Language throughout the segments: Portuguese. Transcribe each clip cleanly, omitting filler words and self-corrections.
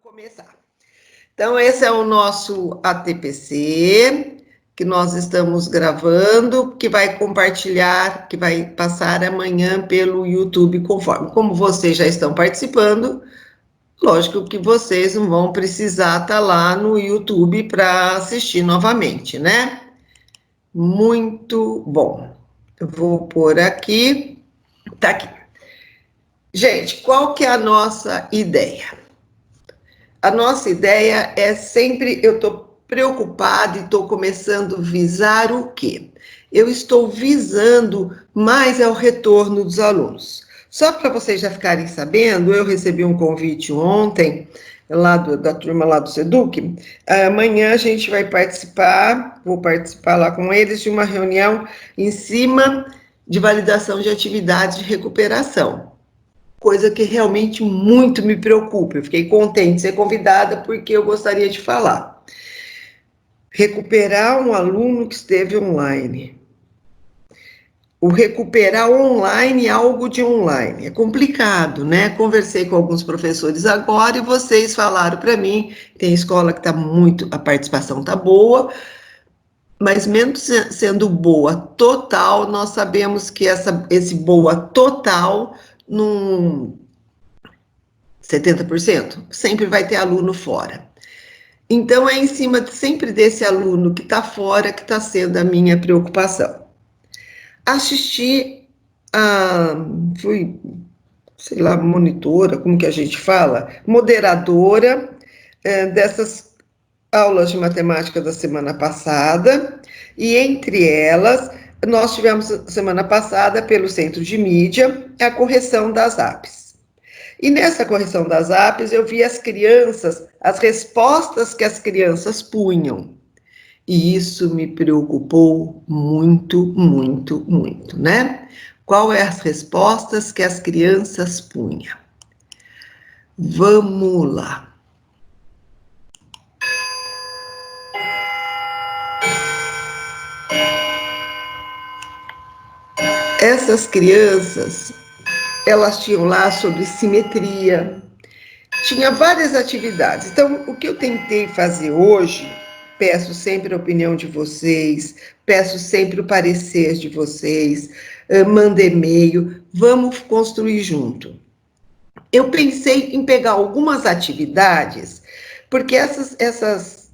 Começar. Então, esse é o nosso ATPC, que nós estamos gravando, que vai compartilhar, que vai passar amanhã pelo YouTube, conforme. Como vocês já estão participando, lógico que vocês não vão precisar estar lá no YouTube para assistir novamente, né? Muito bom. Eu vou pôr aqui, tá aqui. Gente, qual que é a nossa ideia? A nossa ideia é sempre, eu estou preocupada e estou começando a visar o quê? Eu estou visando mais ao retorno dos alunos. Só para vocês já ficarem sabendo, eu recebi um convite ontem, lá da turma lá do Seduc. Amanhã a gente vai participar, vou participar lá com eles, de uma reunião em cima de validação de atividades de recuperação. Coisa que realmente muito me preocupa. Eu fiquei contente de ser convidada porque eu gostaria de falar. Recuperar um aluno que esteve online. O recuperar online algo de online. É complicado, né? Conversei com alguns professores agora e vocês falaram para mim, tem escola que está muito, a participação está boa, mas mesmo sendo boa total, nós sabemos que esse boa total não 70%, sempre vai ter aluno fora. Então, é em cima sempre desse aluno que está fora que está sendo a minha preocupação. Assisti fui, sei lá, monitora, como que a gente fala? Moderadora dessas aulas de matemática da semana passada, e entre elas, nós tivemos semana passada, pelo Centro de Mídia, a correção das APs. E nessa correção das APs, eu vi as crianças, as respostas que as crianças punham. E isso me preocupou muito, muito, muito, né? Qual é as respostas que as crianças punham? Vamos lá. Essas crianças, elas tinham lá sobre simetria, tinha várias atividades. Então, o que eu tentei fazer hoje, peço sempre a opinião de vocês, peço sempre o parecer de vocês, manda e-mail, vamos construir junto. Eu pensei em pegar algumas atividades, porque essas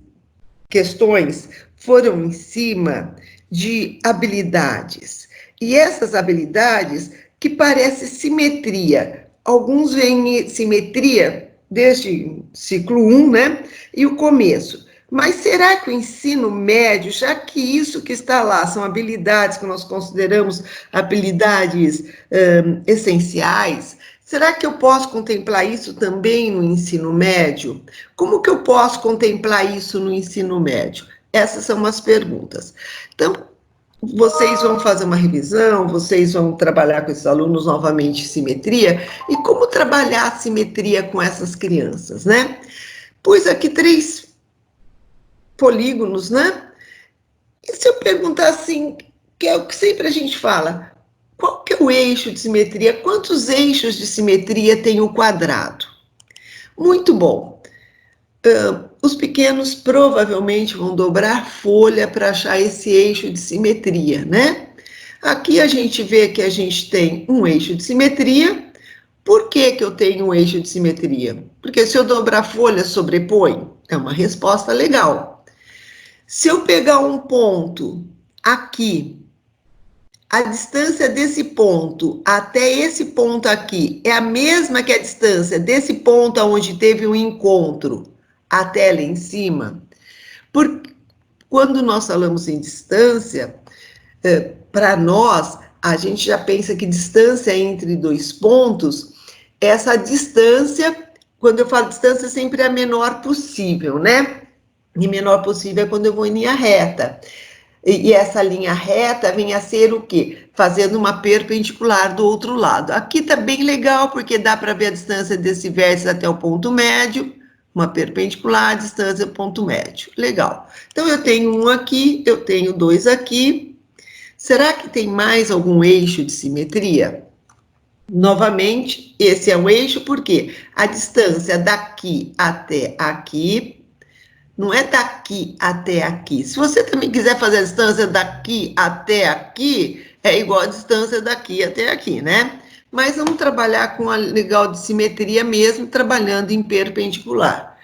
questões foram em cima de habilidades. E essas habilidades que parecem simetria. Alguns veem simetria desde ciclo 1, né? E o começo. Mas será que o ensino médio, já que isso que está lá são habilidades que nós consideramos habilidades essenciais, será que eu posso contemplar isso também no ensino médio? Como que eu posso contemplar isso no ensino médio? Essas são as perguntas. Então, vocês vão fazer uma revisão, vocês vão trabalhar com esses alunos novamente simetria, e como trabalhar a simetria com essas crianças, né? Pus aqui 3 polígonos, né? E se eu perguntar assim, que é o que sempre a gente fala, qual que é o eixo de simetria? Quantos eixos de simetria tem o quadrado? Muito bom. Os pequenos provavelmente vão dobrar folha para achar esse eixo de simetria, né? Aqui a gente vê que a gente tem um eixo de simetria. Por que que eu tenho um eixo de simetria? Porque se eu dobrar folha, sobrepõe. É uma resposta legal. Se eu pegar um ponto aqui, a distância desse ponto até esse ponto aqui é a mesma que a distância desse ponto onde teve um encontro até lá em cima. Quando nós falamos em distância, para nós, a gente já pensa que distância entre 2 pontos, essa distância, quando eu falo distância, sempre é a menor possível, né? E menor possível é quando eu vou em linha reta. E essa linha reta vem a ser o quê? Fazendo uma perpendicular do outro lado. Aqui tá bem legal, porque dá para ver a distância desse vértice até o ponto médio, uma perpendicular, distância ponto médio. Legal. Então, eu tenho um aqui, eu tenho 2 aqui. Será que tem mais algum eixo de simetria? Novamente, esse é o eixo, porque a distância daqui até aqui não é daqui até aqui. Se você também quiser fazer a distância daqui até aqui, é igual a distância daqui até aqui, né? Mas vamos trabalhar com a legal de simetria mesmo, trabalhando em perpendicular.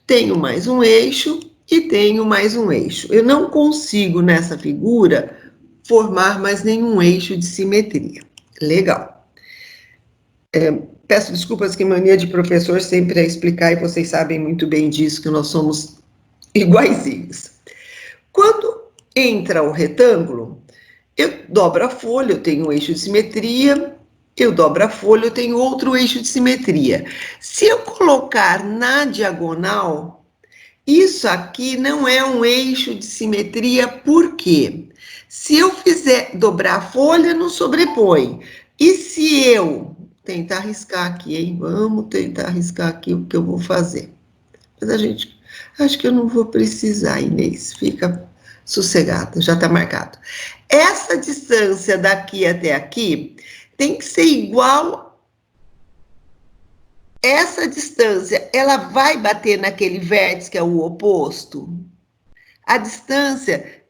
Tenho mais um eixo e tenho mais um eixo. Eu não consigo, nessa figura, formar mais nenhum eixo de simetria. Legal. Peço desculpas que mania de professor sempre é explicar, e vocês sabem muito bem disso, que nós somos iguaizinhos. Quando entra o retângulo, eu dobro a folha, eu tenho um eixo de simetria, eu dobro a folha, eu tenho outro eixo de simetria. Se eu colocar na diagonal, isso aqui não é um eixo de simetria, por quê? Se eu fizer dobrar a folha, não sobrepõe. E se eu tentar riscar aqui, hein? Vamos tentar riscar aqui o que eu vou fazer. Mas acho que eu não vou precisar, Inês. Fica sossegada, já está marcado. Essa distância daqui até aqui tem que ser igual. Essa distância, ela vai bater naquele vértice que é o oposto? A distância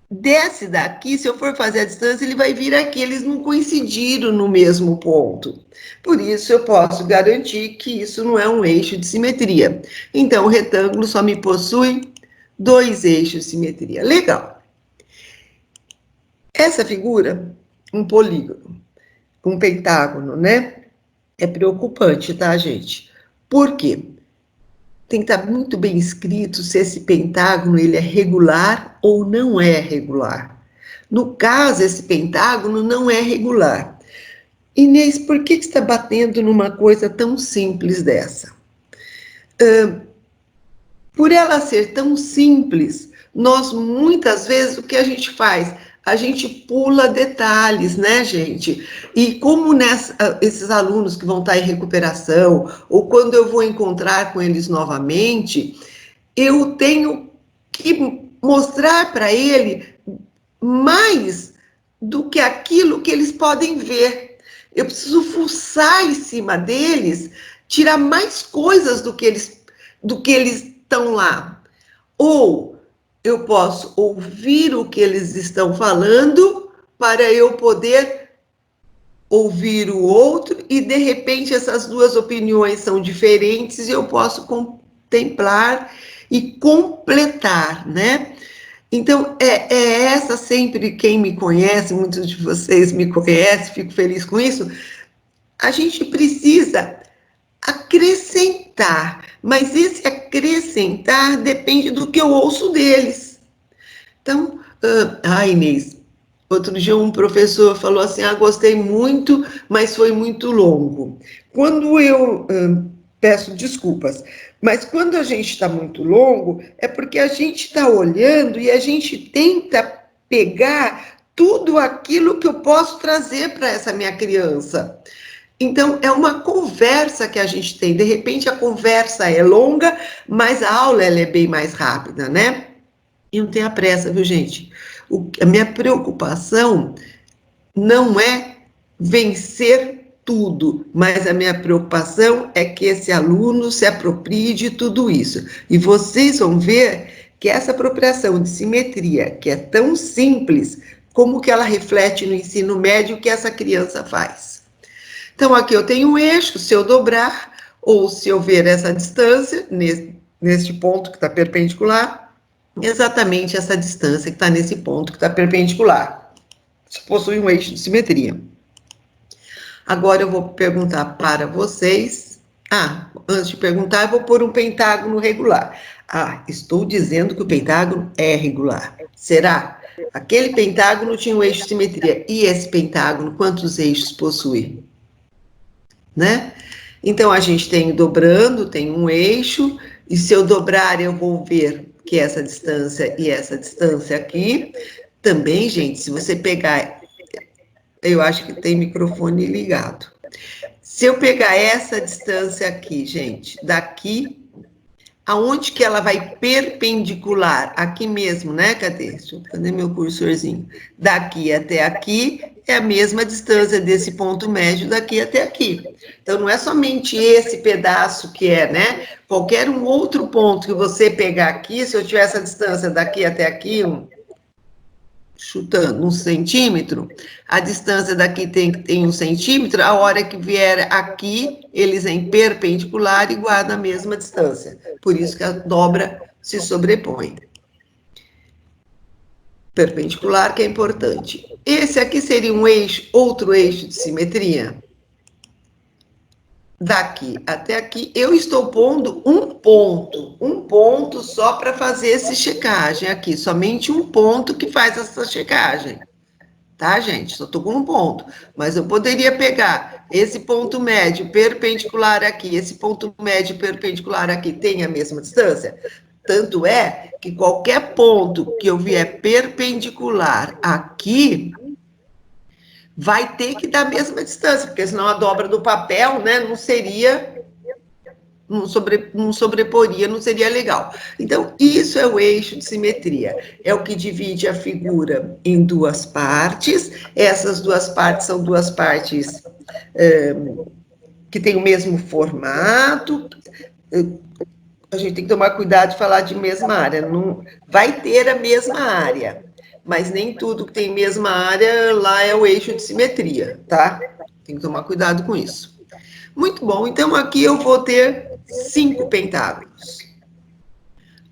desse daqui, se eu for fazer a distância, ele vai vir aqui, eles não coincidiram no mesmo ponto. Por isso, eu posso garantir que isso não é um eixo de simetria. Então, o retângulo só me possui dois eixos de simetria. Legal. Essa figura, um polígono, um pentágono, né? É preocupante, tá, gente? Por quê? Tem que estar muito bem escrito se esse pentágono ele é regular ou não é regular. No caso, esse pentágono não é regular. Inês, por que você está batendo numa coisa tão simples dessa? Por ela ser tão simples, nós muitas vezes o que a gente faz? A gente pula detalhes, né, gente? E como esses alunos que vão estar em recuperação, ou quando eu vou encontrar com eles novamente, eu tenho que mostrar para ele mais do que aquilo que eles podem ver. Eu preciso fuçar em cima deles, tirar mais coisas do que eles estão lá. Ou eu posso ouvir o que eles estão falando para eu poder ouvir o outro, e de repente essas duas opiniões são diferentes e eu posso contemplar e completar, né? Então, é essa sempre, quem me conhece, muitos de vocês me conhecem, fico feliz com isso, a gente precisa acrescentar, mas esse acrescentar depende do que eu ouço deles. Então, Inês, outro dia um professor falou assim, gostei muito, mas foi muito longo. Quando eu peço desculpas, mas quando a gente está muito longo, é porque a gente está olhando e a gente tenta pegar tudo aquilo que eu posso trazer para essa minha criança. Então, é uma conversa que a gente tem. De repente, a conversa é longa, mas a aula ela é bem mais rápida, né? E não tenha pressa, viu, gente? A minha preocupação não é vencer tudo, mas a minha preocupação é que esse aluno se aproprie de tudo isso. E vocês vão ver que essa apropriação de simetria, que é tão simples, como que ela reflete no ensino médio que essa criança faz. Então, aqui eu tenho um eixo, se eu dobrar, ou se eu ver essa distância, neste ponto que está perpendicular, exatamente essa distância que está nesse ponto que está perpendicular. Isso possui um eixo de simetria. Agora eu vou perguntar para vocês. Antes de perguntar, eu vou pôr um pentágono regular. Estou dizendo que o pentágono é regular. Será? Aquele pentágono tinha um eixo de simetria. E esse pentágono, quantos eixos possui? Né? Então, a gente tem dobrando, tem um eixo, e se eu dobrar, eu vou ver que essa distância e essa distância aqui. Também, gente, se você pegar, eu acho que tem microfone ligado. Se eu pegar essa distância aqui, gente, daqui, aonde que ela vai perpendicular? Aqui mesmo, né? Cadê meu cursorzinho? Daqui até aqui, é a mesma distância desse ponto médio daqui até aqui. Então, não é somente esse pedaço que é, né? Qualquer um outro ponto que você pegar aqui, se eu tiver essa distância daqui até aqui, chutando 1 centímetro, a distância daqui tem 1 centímetro, a hora que vier aqui, eles em perpendicular e guardam a mesma distância. Por isso que a dobra se sobrepõe. Perpendicular, que é importante. Esse aqui seria um eixo, outro eixo de simetria. Daqui até aqui, eu estou pondo um ponto só para fazer essa checagem aqui, somente um ponto que faz essa checagem. Tá, gente? Só estou com um ponto. Mas eu poderia pegar esse ponto médio perpendicular aqui, esse ponto médio perpendicular aqui, tem a mesma distância? Tanto é que qualquer ponto que eu vier perpendicular aqui, vai ter que dar a mesma distância, porque senão a dobra do papel, né, não seria, não sobreporia, não seria legal. Então, isso é o eixo de simetria, é o que divide a figura em duas partes. Essas duas partes são duas partes que têm o mesmo formato. A gente tem que tomar cuidado de falar de mesma área, não vai ter a mesma área, mas nem tudo que tem mesma área lá é o eixo de simetria, tá? Tem que tomar cuidado com isso. Muito bom, então aqui eu vou ter 5 pentágonos.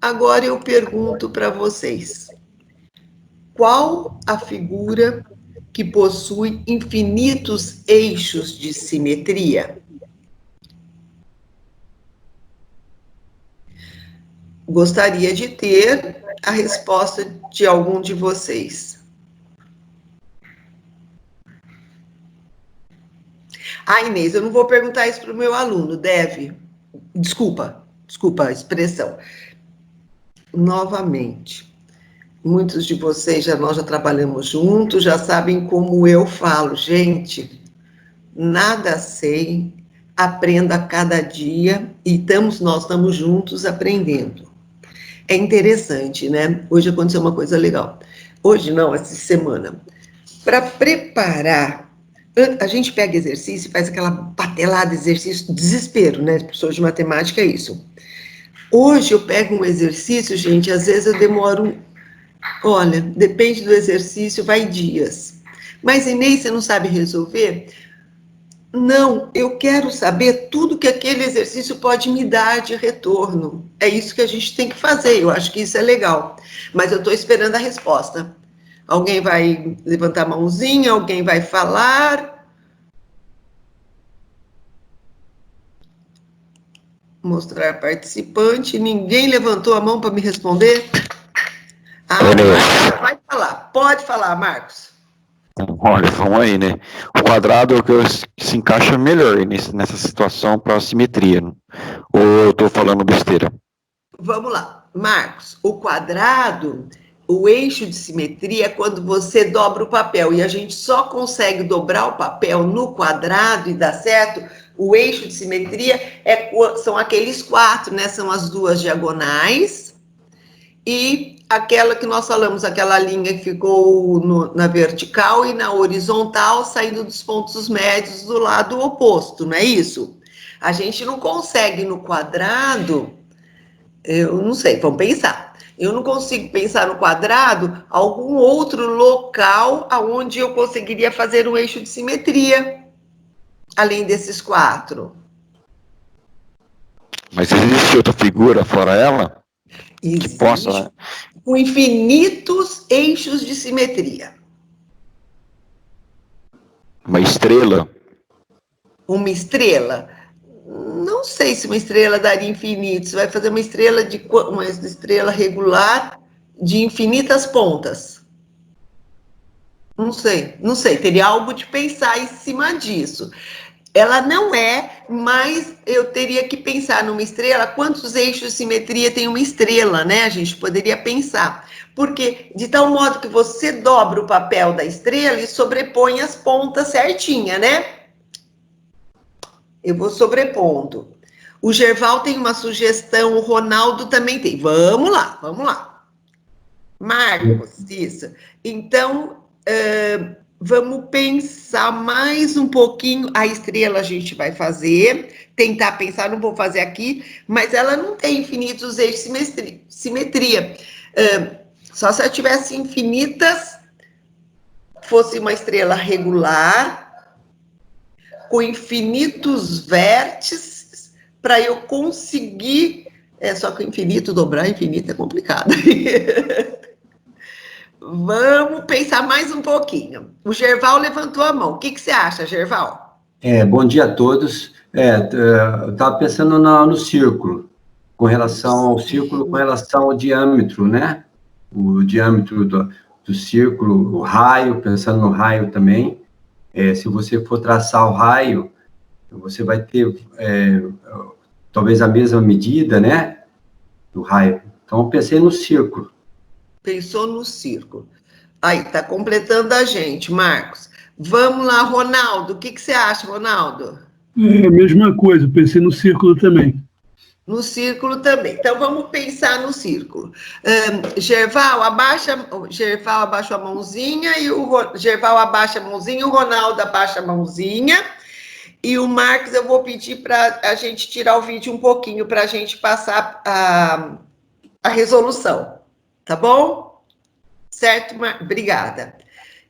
Agora eu pergunto para vocês, qual a figura que possui infinitos eixos de simetria? Gostaria de ter a resposta de algum de vocês. Ah, Inês, eu não vou perguntar isso para o meu aluno, deve. Desculpa a expressão. Novamente, muitos de vocês, nós já trabalhamos juntos, já sabem como eu falo. Gente, nada sei, aprendo a cada dia e nós estamos juntos aprendendo. É interessante, né? Hoje aconteceu uma coisa legal. Hoje não, essa semana. Para preparar, a gente pega exercício e faz aquela patelada de exercício, desespero, né? Professor de matemática é isso. Hoje eu pego um exercício, gente, às vezes eu demoro, olha, depende do exercício, vai dias. Mas, Inês, você não sabe resolver? Não, eu quero saber tudo que aquele exercício pode me dar de retorno. É isso que a gente tem que fazer, eu acho que isso é legal. Mas eu estou esperando a resposta. Alguém vai levantar a mãozinha, alguém vai falar. Mostrar participante. Ninguém levantou a mão para me responder? Ah, o Marcos vai falar. Pode falar, Marcos. Olha, vamos aí, né? O quadrado é o que se encaixa melhor nessa situação para a simetria. Né? Ou eu estou falando besteira? Vamos lá. Marcos, o quadrado, o eixo de simetria é quando você dobra o papel. E a gente só consegue dobrar o papel no quadrado e dar certo. O eixo de simetria são aqueles 4, né? São as duas diagonais. E aquela que nós falamos, aquela linha que ficou na vertical e na horizontal, saindo dos pontos médios do lado oposto, não é isso? A gente não consegue no quadrado, eu não sei, vamos pensar. Eu não consigo pensar no quadrado algum outro local aonde eu conseguiria fazer um eixo de simetria, além desses 4. Mas existe outra figura fora ela? Existe, que possa, né? Com infinitos eixos de simetria. Uma estrela? Uma estrela? Não sei se uma estrela daria infinitos. Vai fazer uma estrela regular de infinitas pontas. Não sei. Teria algo de pensar em cima disso. Ela não é, mas eu teria que pensar numa estrela. Quantos eixos de simetria tem uma estrela, né? A gente poderia pensar. Porque de tal modo que você dobra o papel da estrela e sobrepõe as pontas certinha, né? Eu vou sobrepondo. O Gerval tem uma sugestão, o Ronaldo também tem. Vamos lá. Marcos, isso. Então, vamos pensar mais um pouquinho. A estrela a gente vai fazer, tentar pensar, não vou fazer aqui, mas ela não tem infinitos eixos de simetria. Só se ela tivesse infinitas, fosse uma estrela regular, com infinitos vértices, para eu conseguir. Só que o infinito, dobrar infinito é complicado. Vamos pensar mais um pouquinho. O Gerval levantou a mão. O que você acha, Gerval? Bom dia a todos. Eu estava pensando no círculo, com relação ao círculo, com relação ao diâmetro, né? O diâmetro do círculo, o raio, pensando no raio também. Se você for traçar o raio, você vai ter talvez a mesma medida, né? Do raio. Então, eu pensei no círculo. Pensou no círculo. Aí, está completando a gente, Marcos. Vamos lá, Ronaldo. O que você acha, Ronaldo? A mesma coisa, pensei no círculo também. No círculo também. Então, vamos pensar no círculo. Gerval abaixa a mãozinha, e o Gerval abaixa a mãozinha, o Ronaldo abaixa a mãozinha, e o Marcos, eu vou pedir para a gente tirar o vídeo um pouquinho, para a gente passar a resolução. Tá bom? Certo, obrigada.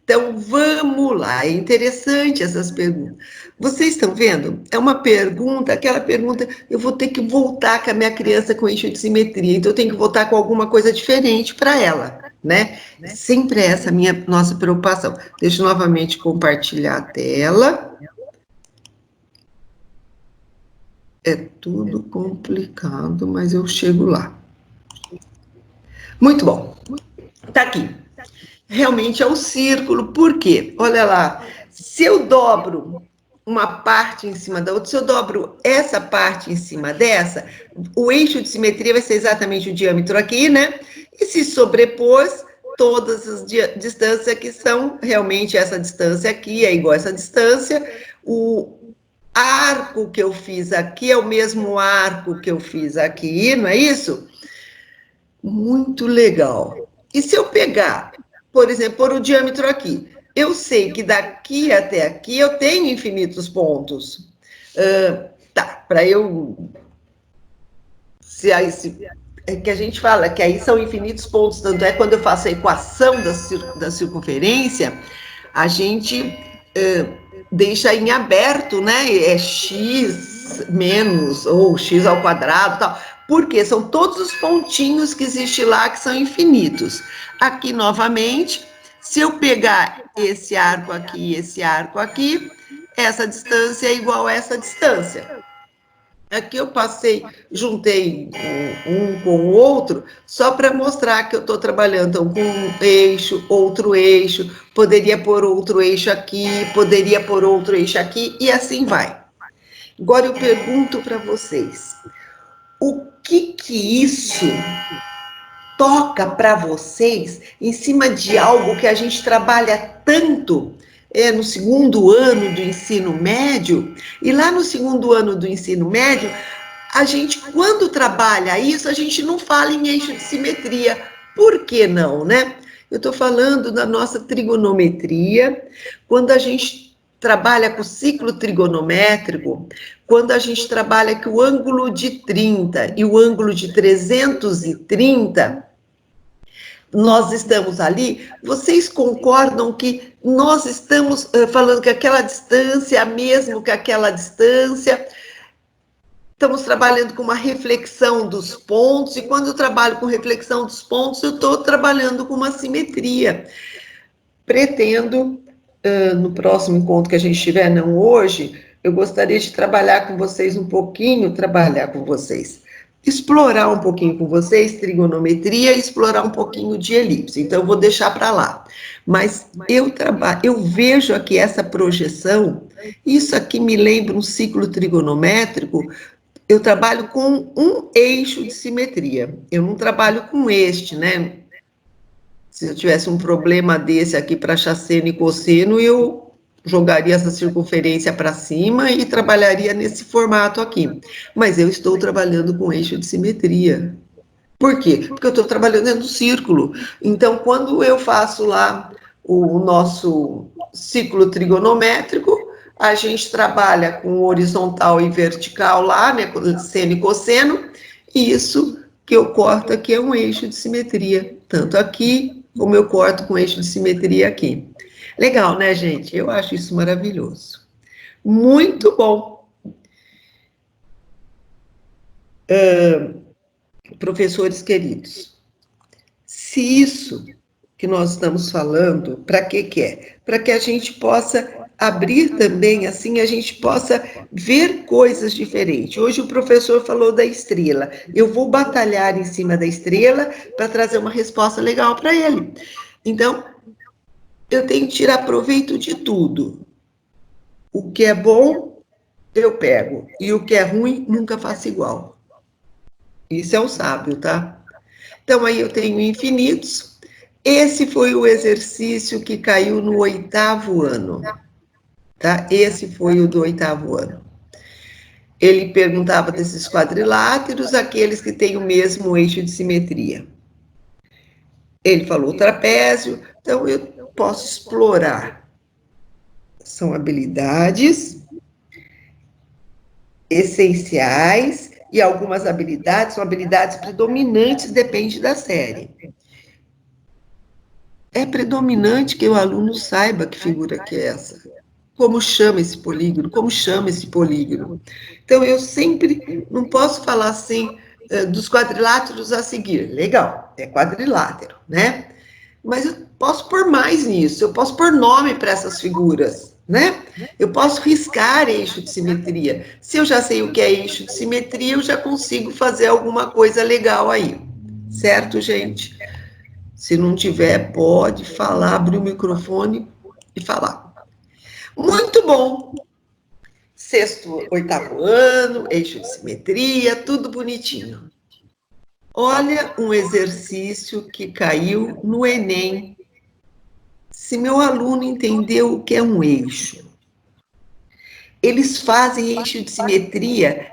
Então, vamos lá. É interessante essas perguntas. Vocês estão vendo? É uma pergunta, aquela pergunta, eu vou ter que voltar com a minha criança com eixo de simetria, então eu tenho que voltar com alguma coisa diferente para ela, né? Sempre é essa a nossa preocupação. Deixa eu novamente compartilhar a tela. É tudo complicado, mas eu chego lá. Muito bom. Tá aqui. Realmente é um círculo, por quê? Olha lá, se eu dobro uma parte em cima da outra, se eu dobro essa parte em cima dessa, o eixo de simetria vai ser exatamente o diâmetro aqui, né? E se sobrepôs, todas as distâncias que são realmente essa distância aqui, é igual a essa distância, o arco que eu fiz aqui é o mesmo arco que eu fiz aqui, não é isso? Muito legal. E se eu pegar, por exemplo, por o diâmetro aqui, eu sei que daqui até aqui eu tenho infinitos pontos. Para eu... é que a gente fala que aí são infinitos pontos, tanto é quando eu faço a equação da circunferência, a gente deixa em aberto, né? É x menos, ou x ao quadrado, tal. Porque são todos os pontinhos que existem lá que são infinitos. Aqui, novamente, se eu pegar esse arco aqui e esse arco aqui, essa distância é igual a essa distância. Aqui eu juntei um com o outro, só para mostrar que eu estou trabalhando então, com um eixo, outro eixo, poderia pôr outro eixo aqui, poderia pôr outro eixo aqui, e assim vai. Agora eu pergunto para vocês, o que isso toca para vocês em cima de algo que a gente trabalha tanto no segundo ano do ensino médio? E lá no segundo ano do ensino médio, a gente, quando trabalha isso, a gente não fala em eixo de simetria. Por que não, né? Eu estou falando da nossa trigonometria, quando a gente trabalha com o ciclo trigonométrico, quando a gente trabalha com o ângulo de 30 e o ângulo de 330, nós estamos ali, vocês concordam que nós estamos falando que aquela distância é a mesma que aquela distância? Estamos trabalhando com uma reflexão dos pontos, e quando eu trabalho com reflexão dos pontos, eu estou trabalhando com uma simetria. Pretendo, no próximo encontro que a gente tiver, não hoje, eu gostaria de trabalhar com vocês um pouquinho, explorar um pouquinho com vocês trigonometria e explorar um pouquinho de elipse. Então, eu vou deixar para lá. Mas eu vejo aqui essa projeção, isso aqui me lembra um ciclo trigonométrico. Eu trabalho com um eixo de simetria, eu não trabalho com este, né? Se eu tivesse um problema desse aqui para achar seno e cosseno, eu jogaria essa circunferência para cima e trabalharia nesse formato aqui. Mas eu estou trabalhando com eixo de simetria. Por quê? Porque eu estou trabalhando dentro do círculo. Então, quando eu faço lá o nosso ciclo trigonométrico, a gente trabalha com horizontal e vertical lá, né, seno e cosseno, e isso que eu corto aqui é um eixo de simetria, tanto aqui como eu corto com eixo de simetria aqui. Legal, né, gente? Eu acho isso maravilhoso. Muito bom. Professores queridos, se isso que nós estamos falando, para que é? Para que a gente possa abrir também, assim, a gente possa ver coisas diferentes. Hoje o professor falou da estrela. Eu vou batalhar em cima da estrela para trazer uma resposta legal para ele. Então, eu tenho que tirar proveito de tudo. O que é bom, eu pego. E o que é ruim, nunca faço igual. Isso é o sábio, tá? Então, aí eu tenho infinitos. Esse foi o exercício que caiu no 8º ano, tá? Esse foi o do 8º ano. Ele perguntava desses quadriláteros, aqueles que têm o mesmo eixo de simetria. Ele falou trapézio, então eu posso explorar. São habilidades essenciais e algumas habilidades são habilidades predominantes, depende da série. É predominante que o aluno saiba que figura que é essa. Como chama esse polígono? Como chama esse polígono? Então, eu sempre não posso falar assim dos quadriláteros a seguir. Legal, é quadrilátero, né? Mas eu posso pôr mais nisso, eu posso pôr nome para essas figuras, né? Eu posso riscar eixo de simetria. Se eu já sei o que é eixo de simetria, eu já consigo fazer alguma coisa legal aí. Certo, gente? Se não tiver, pode falar, abrir o microfone e falar. Muito bom! 6º, 8º ano, eixo de simetria, tudo bonitinho. Olha um exercício que caiu no Enem. Se meu aluno entendeu o que é um eixo, eles fazem eixo de simetria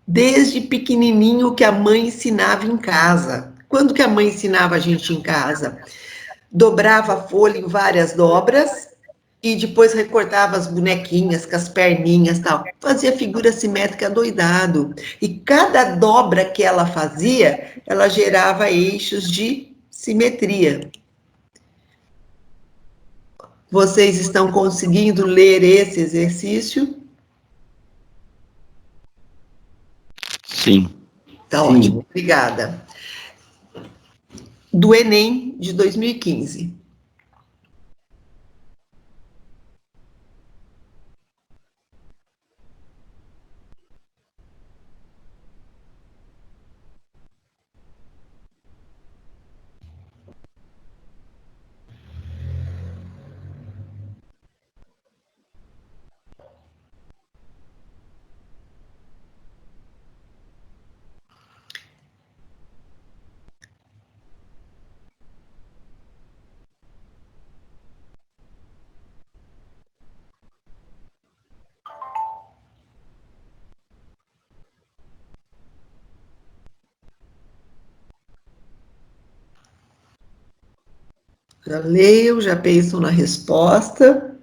desde pequenininho que a mãe ensinava em casa. Quando que a mãe ensinava a gente em casa? Dobrava a folha em várias dobras e depois recortava as bonequinhas com as perninhas e tal. Fazia figura simétrica doidado. E cada dobra que ela fazia, ela gerava eixos de simetria. Vocês estão conseguindo ler esse exercício? Sim. Tá ótimo, obrigada. Do Enem de 2015. Já leiam, já pensam na resposta.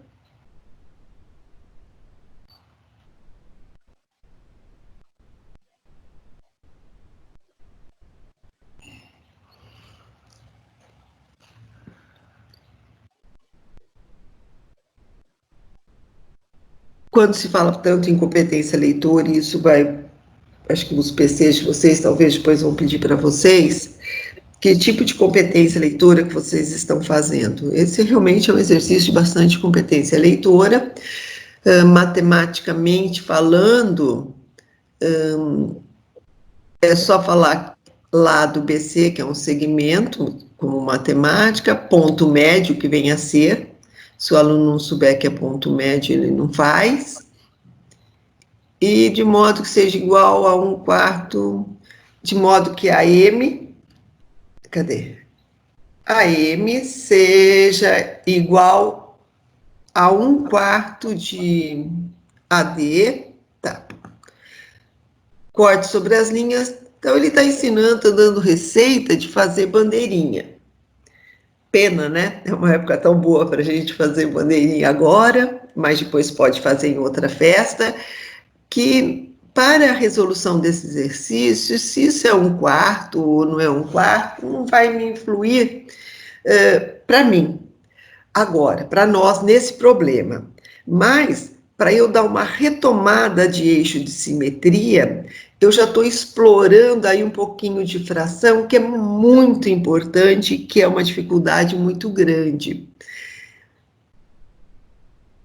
Quando se fala tanto em competência leitora, e isso vai, acho que nos PCs de vocês, talvez depois vão pedir para vocês, que tipo de competência leitora que vocês estão fazendo? Esse realmente é um exercício de bastante competência leitora. Matematicamente falando, é só falar lá do BC, que é um segmento, como matemática, ponto médio, que vem a ser. Se o aluno não souber que é ponto médio, ele não faz. E de modo que seja igual a 1/4, de modo que a M, cadê? A M seja igual a 1/4 de AD, tá? Corte sobre as linhas. Então, ele está ensinando, está dando receita de fazer bandeirinha. pena, né? É uma época tão boa para a gente fazer bandeirinha agora, mas depois pode fazer em outra festa, que para a resolução desse exercício, se isso é um quarto ou não é um quarto, não vai me influir para mim, agora, para nós nesse problema. Mas, para eu dar uma retomada de eixo de simetria, eu já estou explorando aí um pouquinho de fração, que é muito importante, que é uma dificuldade muito grande.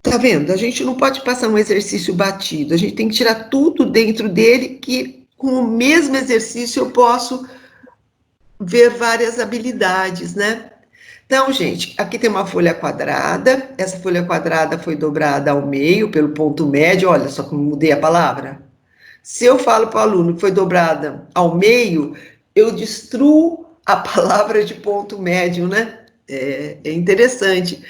Tá vendo? A gente não pode passar um exercício batido, a gente tem que tirar tudo dentro dele, que com o mesmo exercício eu posso ver várias habilidades, né? Então, gente, aqui tem uma folha quadrada, essa folha quadrada foi dobrada ao meio pelo ponto médio, olha só como mudei a palavra. Se eu falo para o aluno que foi dobrada ao meio, eu destruo a palavra de ponto médio, né? É interessante,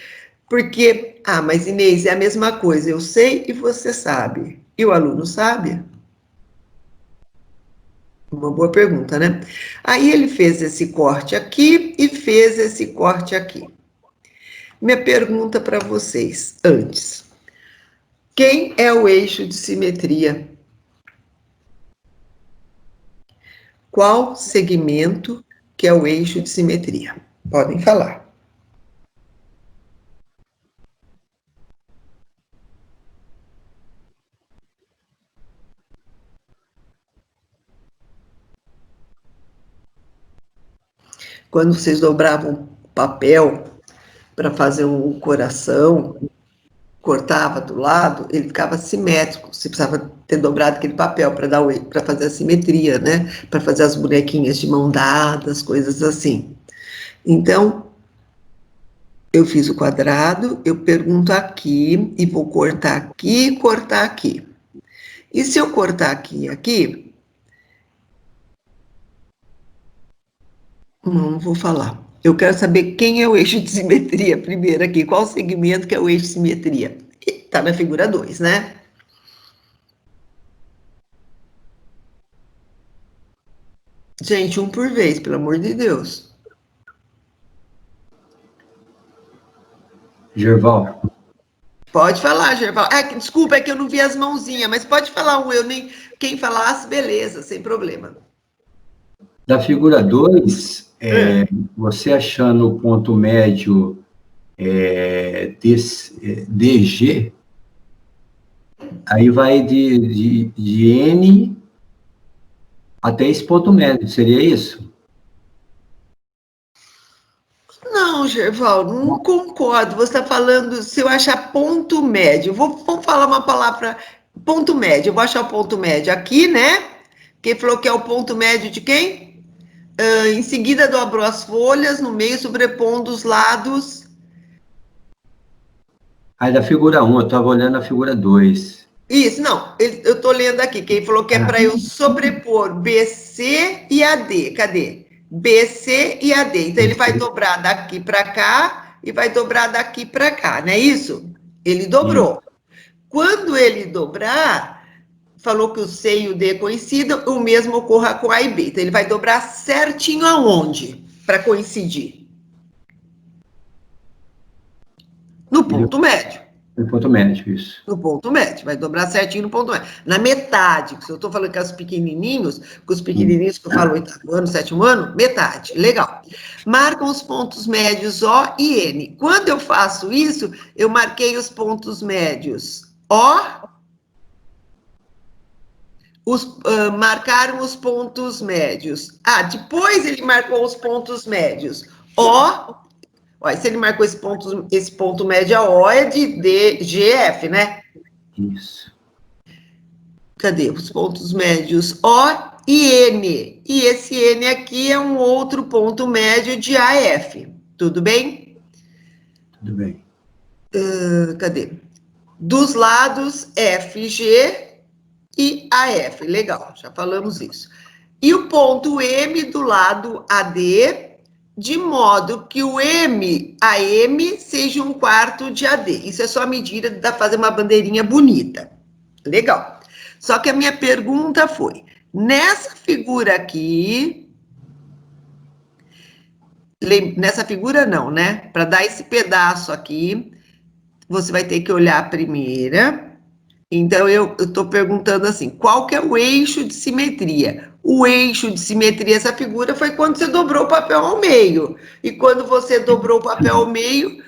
porque, mas Inês, é a mesma coisa, eu sei e você sabe. E o aluno sabe? Uma boa pergunta, né? Aí ele fez esse corte aqui e fez esse corte aqui. Minha pergunta para vocês, antes. Quem é o eixo de simetria? Qual segmento que é o eixo de simetria? Podem falar. Quando vocês dobravam papel para fazer um coração, cortava do lado, ele ficava simétrico. Você precisava ter dobrado aquele papel para fazer a simetria, né? Para fazer as bonequinhas de mão dadas, coisas assim. Então, eu fiz o quadrado, eu pergunto aqui, e vou cortar aqui e cortar aqui. E se eu cortar aqui e aqui, não vou falar. Eu quero saber quem é o eixo de simetria primeiro aqui, qual segmento que é o eixo de simetria. Está na figura 2, né? Gente, um por vez, pelo amor de Deus. Gerval. Pode falar, Gerval. Desculpa, é que eu não vi as mãozinhas, mas pode falar um, quem falasse, beleza, sem problema. Da figura 2, você achando o ponto médio DG, aí vai de N até esse ponto médio, seria isso? Não, Gerval, não concordo. Você está falando, se eu achar ponto médio, vou falar uma palavra, ponto médio, eu vou achar o ponto médio aqui, né? Quem falou que é o ponto médio de quem? Em seguida, dobro as folhas no meio, sobrepondo os lados. Aí da figura 1, eu estava olhando a figura 2. Isso, não, eu estou lendo aqui, quem falou que é para eu sobrepor BC e AD, cadê? BC e AD, então ele vai dobrar daqui para cá e vai dobrar daqui para cá, não é isso? Ele dobrou. Quando ele dobrar, falou que o C e o D coincidam, o mesmo ocorra com A e B, então ele vai dobrar certinho aonde para coincidir? No ponto médio. No ponto médio, isso. No ponto médio, vai dobrar certinho no ponto médio. Na metade, se eu estou falando que os pequenininhos que eu falo 8º ano, 7º ano, metade, legal. Marcam os pontos médios O e N. Quando eu faço isso, eu marquei os pontos médios O, marcaram os pontos médios. Depois ele marcou os pontos médios O. Olha, se ele marcou esse ponto médio, O é de DGF, né? Isso. Cadê os pontos médios? O e N. E esse N aqui é um outro ponto médio de AF. Tudo bem? Tudo bem. Cadê? Dos lados FG e AF. Legal, já falamos isso. E o ponto M do lado AD, de modo que o M a M seja um quarto de AD. Isso é só a medida de fazer uma bandeirinha bonita. Legal. Só que a minha pergunta foi, nessa figura aqui, nessa figura não, né? Para dar esse pedaço aqui, você vai ter que olhar a primeira. Então, eu estou perguntando assim, qual que é o eixo de simetria? O eixo de simetria, essa figura, foi quando você dobrou o papel ao meio. E quando você dobrou o papel ao meio,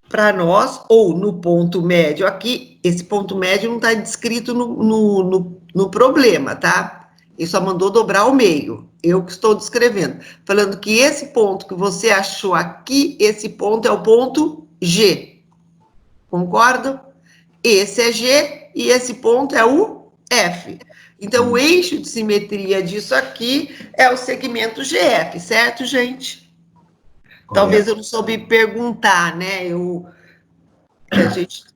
para nós, ou no ponto médio aqui, esse ponto médio não está descrito no problema, tá? Ele só mandou dobrar ao meio. Eu que estou descrevendo. Falando que esse ponto que você achou aqui, esse ponto é o ponto G. Concordam? Esse é G e esse ponto é o F. Então, o eixo de simetria disso aqui é o segmento GF, certo, gente? Talvez eu não soube perguntar, né?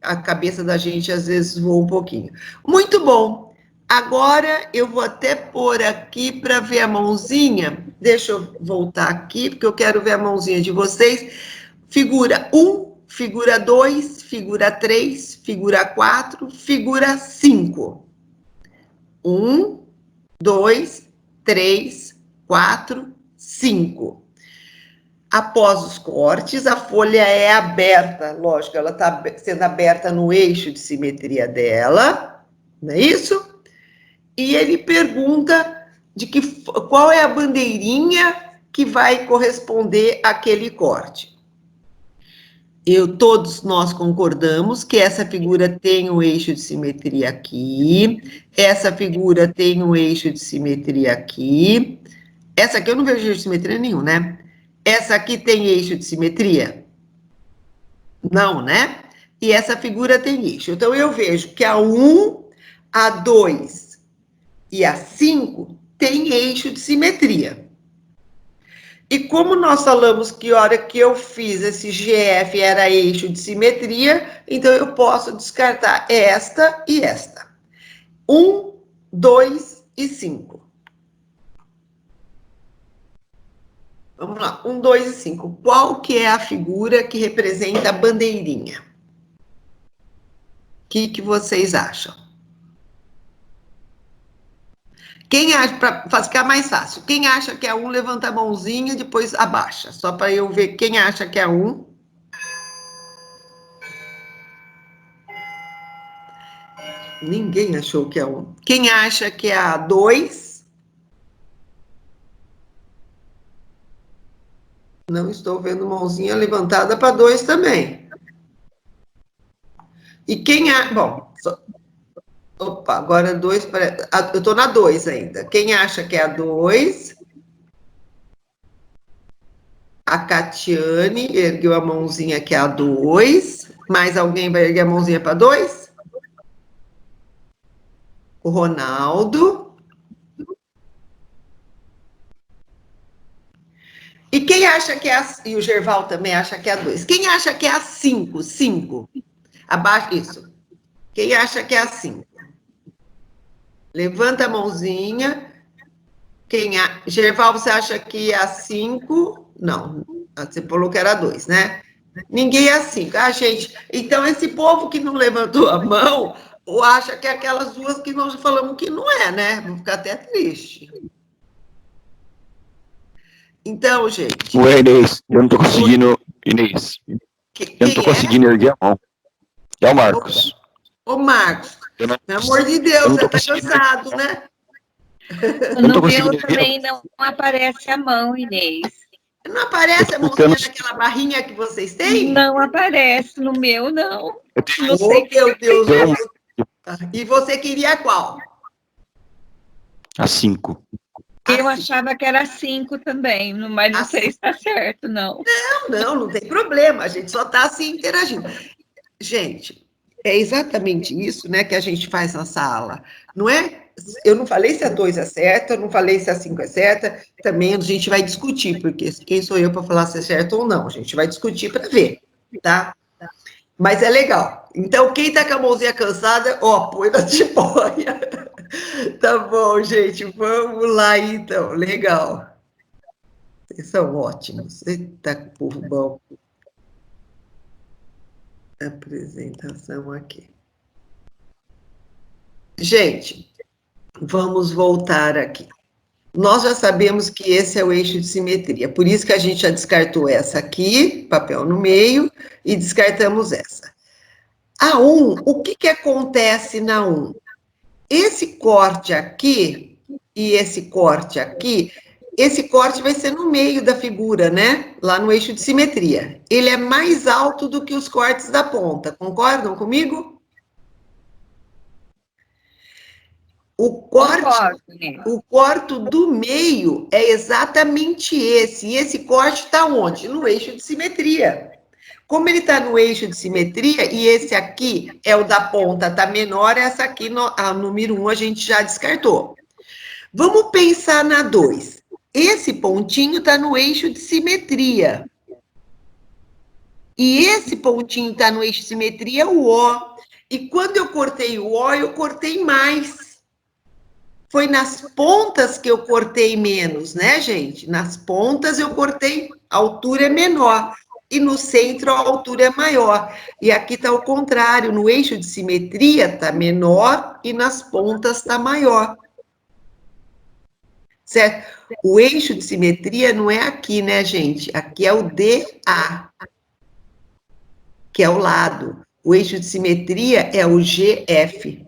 A cabeça da gente às vezes voa um pouquinho. Muito bom. Agora eu vou até pôr aqui para ver a mãozinha. Deixa eu voltar aqui, porque eu quero ver a mãozinha de vocês. Figura 1, figura 2, figura 3, figura 4, figura 5. 1, 2, 3, 4, 5. Após os cortes, a folha é aberta, lógico, ela está sendo aberta no eixo de simetria dela, não é isso? E ele pergunta qual é a bandeirinha que vai corresponder àquele corte. Todos nós concordamos que essa figura tem um eixo de simetria aqui, essa figura tem um eixo de simetria aqui, essa aqui eu não vejo eixo de simetria nenhum, né? Essa aqui tem eixo de simetria? Não, né? E essa figura tem eixo. Então, eu vejo que a 1, a 2 e a 5 tem eixo de simetria. E como nós falamos que a hora que eu fiz esse GF era eixo de simetria, então eu posso descartar esta e esta. 1, 2 e 5. Vamos lá, 1, 2 e 5. Qual que é a figura que representa a bandeirinha? O que vocês acham? Quem acha, para ficar mais fácil, quem acha que é 1, levanta a mãozinha, depois abaixa, só para eu ver quem acha que é 1. Ninguém achou que é 1. Quem acha que é a 2? Não estou vendo mãozinha levantada para 2 também. E quem bom, opa, agora 2, eu estou na 2 ainda. Quem acha que é a 2? A Catiane ergueu a mãozinha que é a 2. Mais alguém vai erguer a mãozinha para 2? O Ronaldo. E quem acha que é a... E o Gerval também acha que é a 2. Quem acha que é a 5? 5. Abaixo, isso. Quem acha que é a 5? Levanta a mãozinha. Gerval, você acha que é a 5? Não, você falou que era 2, né? Ninguém é a 5. Ah, gente, então esse povo que não levantou a mão, ou acha que é aquelas duas que nós falamos que não é, né? Vou ficar até triste. Então, gente... Ué, Inês, eu não tô conseguindo... Inês, eu não tô conseguindo erguer a mão. É o Marcos. Ô, Marcos, pelo amor de Deus, você tá cansado, né? No meu também não aparece a mão, Inês. Não aparece a mãozinha naquela barrinha que vocês têm? Não aparece, no meu não. Não sei, meu Deus. E você queria qual? A 5. Eu achava que era 5 também, mas não sei se está certo, não. Não tem problema, a gente só está assim interagindo. Gente, é exatamente isso, né, que a gente faz na sala, não é? Eu não falei se a 2 é certa, eu não falei se a 5 é certa, também a gente vai discutir, porque quem sou eu para falar se é certo ou não? A gente vai discutir para ver, tá? Mas é legal. Então, quem tá com a mãozinha cansada, põe na tipoia. Tá bom, gente, vamos lá então, legal. Vocês são ótimos, eita, que povo bom. Apresentação aqui. Gente, vamos voltar aqui. Nós já sabemos que esse é o eixo de simetria, por isso que a gente já descartou essa aqui, papel no meio, e descartamos essa. A 1, o que acontece na 1? Esse corte aqui e esse corte aqui, esse corte vai ser no meio da figura, né? Lá no eixo de simetria. Ele é mais alto do que os cortes da ponta, concordam comigo? O corte do meio é exatamente esse. E esse corte está onde? No eixo de simetria. Como ele está no eixo de simetria, e esse aqui é o da ponta, está menor, essa aqui, a número 1, a gente já descartou. Vamos pensar na 2. Esse pontinho está no eixo de simetria. E esse pontinho está no eixo de simetria, o O. E quando eu cortei o O, eu cortei mais. Foi nas pontas que eu cortei menos, né, gente? Nas pontas eu cortei, a altura é menor. E no centro a altura é maior. E aqui está o contrário, no eixo de simetria está menor e nas pontas está maior. Certo? O eixo de simetria não é aqui, né, gente? Aqui é o DA, que é o lado. O eixo de simetria é o GF.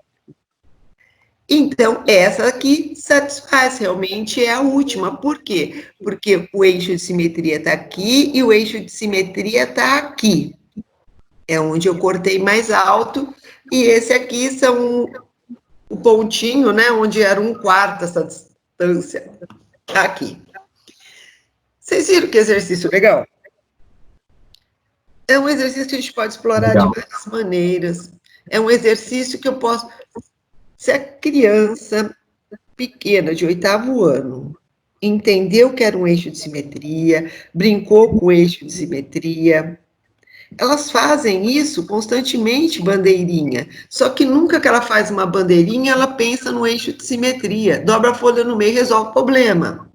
Então, essa aqui satisfaz, realmente é a última. Por quê? Porque o eixo de simetria está aqui e o eixo de simetria está aqui. É onde eu cortei mais alto, e esse aqui são o pontinho, né, onde era 1/4 essa distância. Tá aqui. Vocês viram que exercício legal? É um exercício que a gente pode explorar de várias maneiras. É um exercício que eu posso... Se a criança pequena, de 8º ano, entendeu que era um eixo de simetria, brincou com o eixo de simetria, elas fazem isso constantemente, bandeirinha. Só que nunca que ela faz uma bandeirinha, ela pensa no eixo de simetria. Dobra a folha no meio e resolve o problema.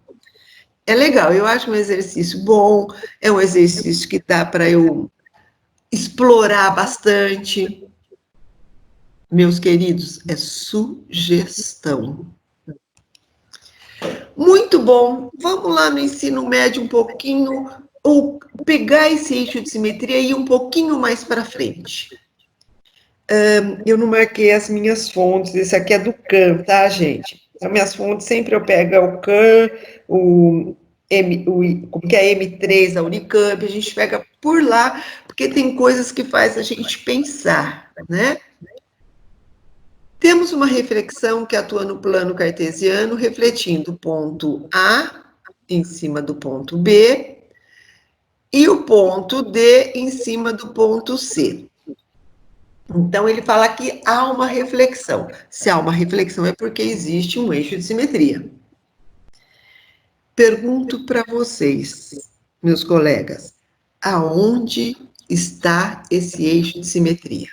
É legal, eu acho um exercício bom, é um exercício que dá para eu explorar bastante. Meus queridos, é sugestão. Muito bom. Vamos lá no ensino médio um pouquinho, ou pegar esse eixo de simetria e ir um pouquinho mais para frente. Eu não marquei as minhas fontes, esse aqui é do CAM, tá, gente? As minhas fontes sempre eu pego o CAM, como que é M3 da Unicamp, a gente pega por lá, porque tem coisas que faz a gente pensar, né? Temos uma reflexão que atua no plano cartesiano, refletindo o ponto A em cima do ponto B e o ponto D em cima do ponto C. Então, ele fala que há uma reflexão. Se há uma reflexão, é porque existe um eixo de simetria. Pergunto para vocês, meus colegas, aonde está esse eixo de simetria?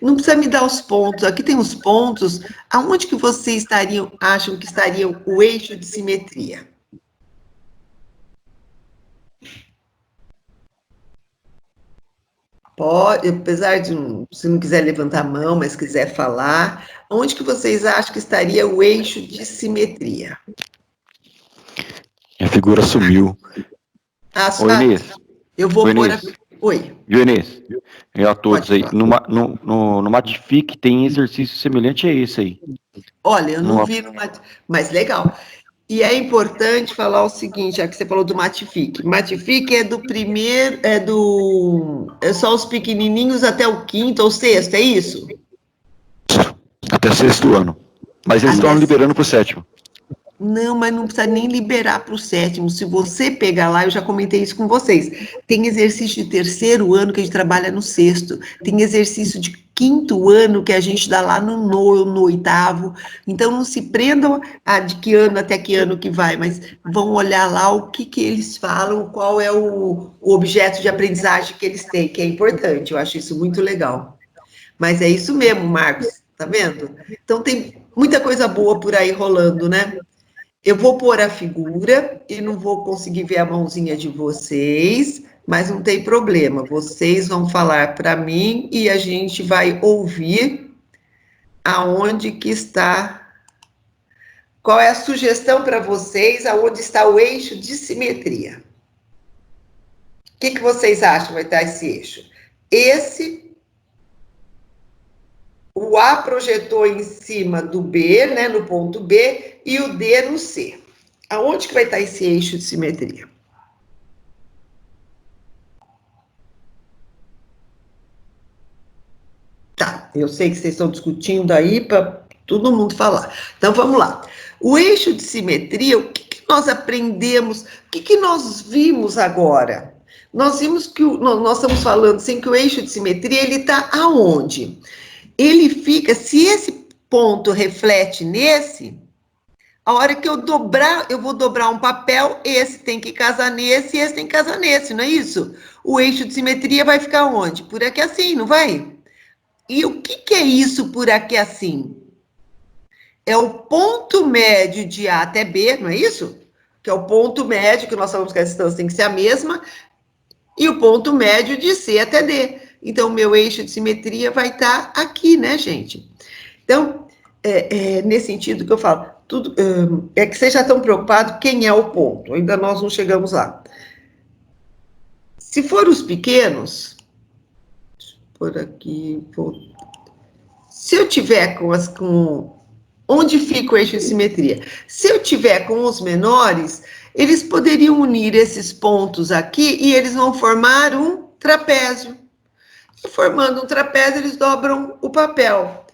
Não precisa me dar os pontos, aqui tem os pontos. Aonde que vocês acham que estariam o eixo de simetria? Pode, apesar de, se não quiser levantar a mão, mas quiser falar, onde que vocês acham que estaria o eixo de simetria? A figura sumiu. Oi, Inês. Eu vou pôr a... Oi. Viu, Inês? E a todos aí. No Matific tem exercício semelhante a esse aí. Olha, eu não vi no Matific, mas legal. E é importante falar o seguinte, já que você falou do Matific. Matific é do primeiro, é só os pequenininhos até o 5º ou 6º, é isso? Até 6º ano. Mas eles estão liberando para o 7º. Não, mas não precisa nem liberar para o 7º. Se você pegar lá, eu já comentei isso com vocês. Tem exercício de 3º ano que a gente trabalha no 6º. Tem exercício de 5º ano que a gente dá lá no 8º. Então, não se prendam a de que ano até que ano que vai, mas vão olhar lá o que eles falam, qual é o objeto de aprendizagem que eles têm, que é importante. Eu acho isso muito legal. Mas é isso mesmo, Marcos, tá vendo? Então, tem muita coisa boa por aí rolando, né? Eu vou pôr a figura e não vou conseguir ver a mãozinha de vocês, mas não tem problema. Vocês vão falar para mim e a gente vai ouvir aonde que está qual é a sugestão para vocês aonde está o eixo de simetria? O que vocês acham que vai estar esse eixo? O A projetou em cima do B, né, no ponto B, e o D no C. Aonde que vai estar esse eixo de simetria? Tá, eu sei que vocês estão discutindo aí para todo mundo falar. Então, vamos lá. O eixo de simetria, o que nós aprendemos, o que nós vimos agora? Nós vimos que, nós estamos falando assim, que o eixo de simetria, ele está aonde? Ele fica, se esse ponto reflete nesse, a hora que eu dobrar, eu vou dobrar um papel, esse tem que casar nesse e esse tem que casar nesse, não é isso? O eixo de simetria vai ficar onde? Por aqui assim, não vai? E o que é isso por aqui assim? É o ponto médio de A até B, não é isso? Que é o ponto médio, que nós falamos que a distância tem que ser a mesma, e o ponto médio de C até D. Então, o meu eixo de simetria vai estar aqui, né, gente? Então, nesse sentido que eu falo, tudo, é que vocês já estão preocupados quem é o ponto, ainda nós não chegamos lá. Se for os pequenos, por aqui, se eu tiver onde fica o eixo de simetria? Se eu tiver com os menores, eles poderiam unir esses pontos aqui e eles vão formar um trapézio. E formando um trapézio, eles dobram o papel.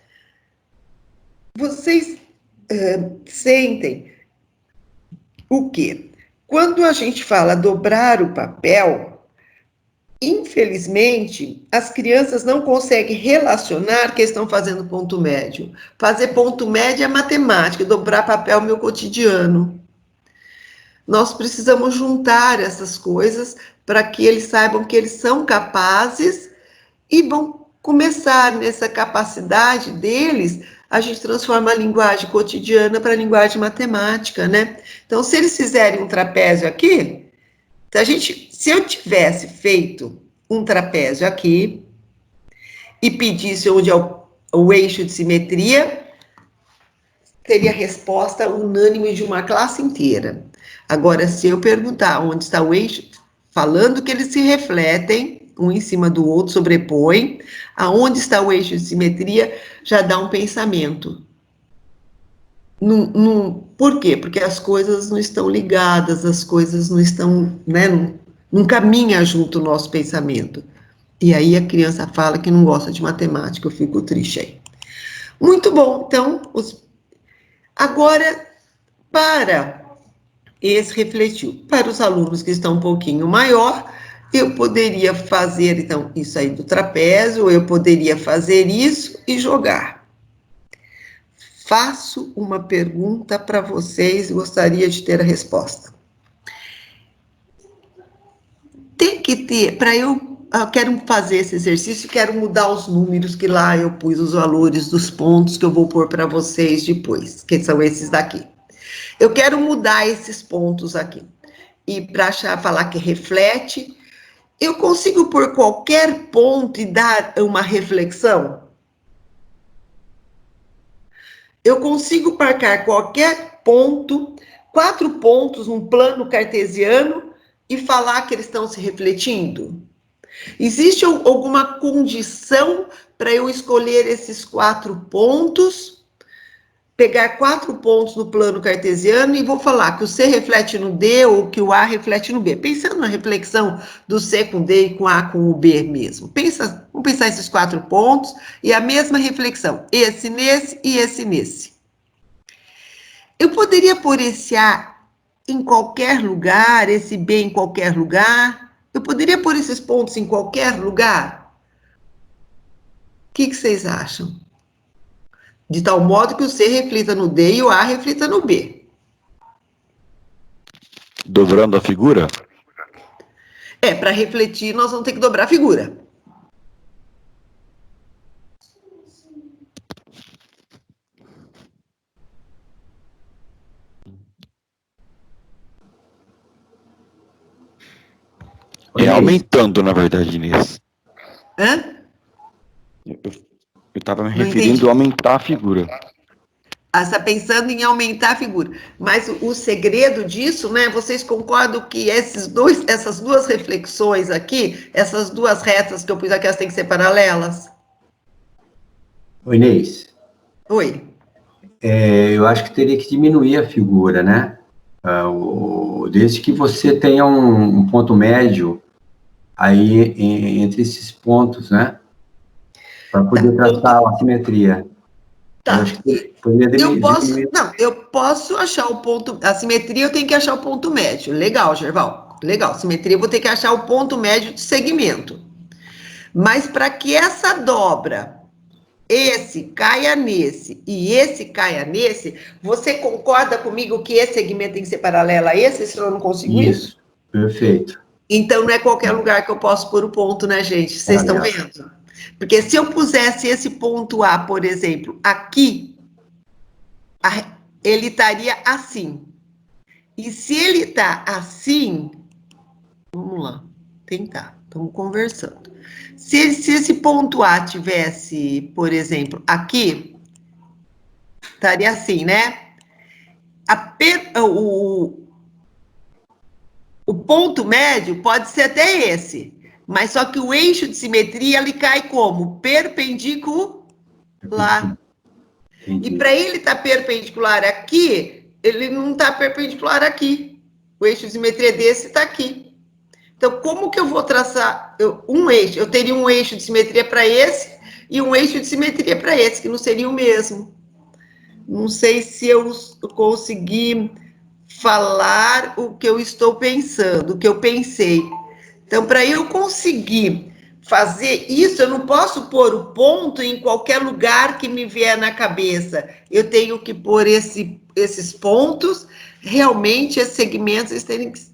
Vocês sentem o quê? Quando a gente fala dobrar o papel, infelizmente, as crianças não conseguem relacionar que estão fazendo ponto médio. Fazer ponto médio é matemática, dobrar papel é o meu cotidiano. Nós precisamos juntar essas coisas para que eles saibam que eles são capazes e vão começar nessa capacidade deles, a gente transforma a linguagem cotidiana para a linguagem matemática, né? Então, se eles fizerem um trapézio aqui, se eu tivesse feito um trapézio aqui e pedisse onde é o eixo de simetria, teria resposta unânime de uma classe inteira. Agora, se eu perguntar onde está o eixo, falando que eles se refletem, um em cima do outro, sobrepõem, aonde está o eixo de simetria, já dá um pensamento. Por quê? Porque as coisas não estão ligadas, as coisas não estão, né, não caminha junto o nosso pensamento. E aí a criança fala que não gosta de matemática, eu fico triste aí. Muito bom, então, agora, para esse refletiu, para os alunos que estão um pouquinho maior, eu poderia fazer, então, isso aí do trapézio, ou eu poderia fazer isso e jogar. Faço uma pergunta para vocês e gostaria de ter a resposta. Tem que ter, eu quero fazer esse exercício, quero mudar os números, que lá eu pus os valores dos pontos que eu vou pôr para vocês depois, que são esses daqui. Eu quero mudar esses pontos aqui. E para falar que reflete, eu consigo pôr qualquer ponto e dar uma reflexão? Eu consigo marcar qualquer ponto, 4 pontos num plano cartesiano e falar que eles estão se refletindo? Existe alguma condição para eu escolher esses 4 pontos, pegar 4 pontos no plano cartesiano e vou falar que o C reflete no D ou que o A reflete no B? Pensando na reflexão do C com D e com A com o B mesmo. Vamos pensar esses 4 pontos e a mesma reflexão. Esse nesse e esse nesse. Eu poderia pôr esse A em qualquer lugar, esse B em qualquer lugar? Eu poderia pôr esses pontos em qualquer lugar? O que vocês acham? De tal modo que o C reflita no D e o A reflita no B. Dobrando a figura? Para refletir, nós vamos ter que dobrar a figura. Aumentando, na verdade, Inês. Hã? Eu estava me referindo a aumentar a figura. Está pensando em aumentar a figura. Mas o segredo disso, né? Vocês concordam que essas duas reflexões aqui, essas duas retas que eu pus aqui, elas têm que ser paralelas? Oi, Inês. Oi. Eu acho que teria que diminuir a figura, né? Desde que você tenha um ponto médio aí entre esses pontos, né? Para poder traçar a simetria. Tá. Eu acho que poderia diminuir. Eu posso achar o ponto. A simetria eu tenho que achar o ponto médio. Legal, Gerval. Legal. Simetria eu vou ter que achar o ponto médio de segmento. Mas para que essa dobra, esse caia nesse e esse caia nesse, você concorda comigo que esse segmento tem que ser paralelo a esse, se eu não consigo Isso, perfeito. Então não é qualquer lugar que eu posso pôr o ponto, né, gente? Vocês estão vendo? Porque se eu pusesse esse ponto A, por exemplo, aqui, ele estaria assim. E se ele está assim, vamos lá, tentar, estamos conversando. Se esse ponto A tivesse, por exemplo, aqui, estaria assim, né? O ponto médio pode ser até esse, mas só que o eixo de simetria, ele cai como? Perpendicular. Entendi. E para ele estar perpendicular aqui, ele não está perpendicular aqui. O eixo de simetria desse está aqui. Então, como que eu vou traçar um eixo? Eu teria um eixo de simetria para esse e um eixo de simetria para esse, que não seria o mesmo. Não sei se eu consegui falar o que eu estou pensando, o que eu pensei. Então, para eu conseguir fazer isso, eu não posso pôr o ponto em qualquer lugar que me vier na cabeça. Eu tenho que pôr esses pontos, realmente, esses segmentos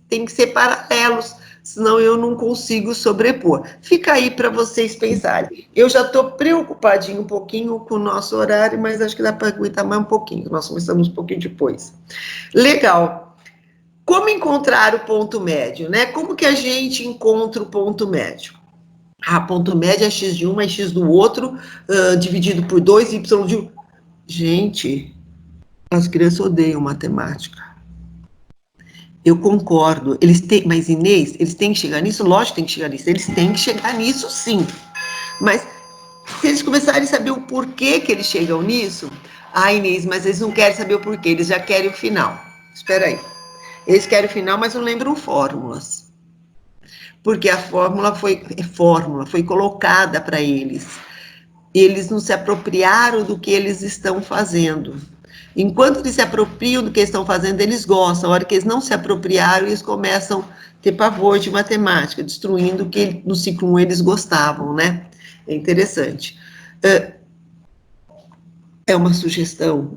têm que ser paralelos, senão eu não consigo sobrepor. Fica aí para vocês pensarem. Eu já estou preocupadinho um pouquinho com o nosso horário, mas acho que dá para aguentar mais um pouquinho. Nós começamos um pouquinho depois. Legal. Como encontrar o ponto médio, né? Como que a gente encontra o ponto médio? Ponto médio é x de um mais x do outro, dividido por 2, y de 1. Gente, as crianças odeiam matemática. Eu concordo. Mas, Inês, eles têm que chegar nisso? Lógico que tem que chegar nisso. Eles têm que chegar nisso, sim. Mas, se eles começarem a saber o porquê que eles chegam nisso... Inês, mas eles não querem saber o porquê, eles já querem o final. Espera aí. Eles querem o final, mas não lembram fórmulas. Porque a fórmula foi colocada para eles. Eles não se apropriaram do que eles estão fazendo. Enquanto eles se apropriam do que estão fazendo, eles gostam. A hora que eles não se apropriaram, eles começam a ter pavor de matemática, destruindo o que no ciclo 1 eles gostavam, né? É interessante. É uma sugestão,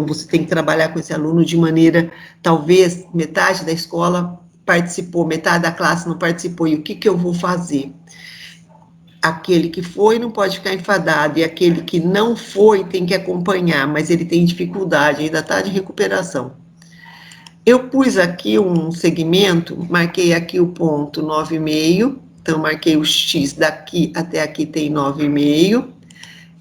você tem que trabalhar com esse aluno de maneira, talvez, metade da escola participou, metade da classe não participou, e o que eu vou fazer? Aquele que foi não pode ficar enfadado, e aquele que não foi tem que acompanhar, mas ele tem dificuldade, ainda está de recuperação. Eu pus aqui um segmento, marquei aqui o ponto 9,5, então marquei o x daqui até aqui tem 9,5,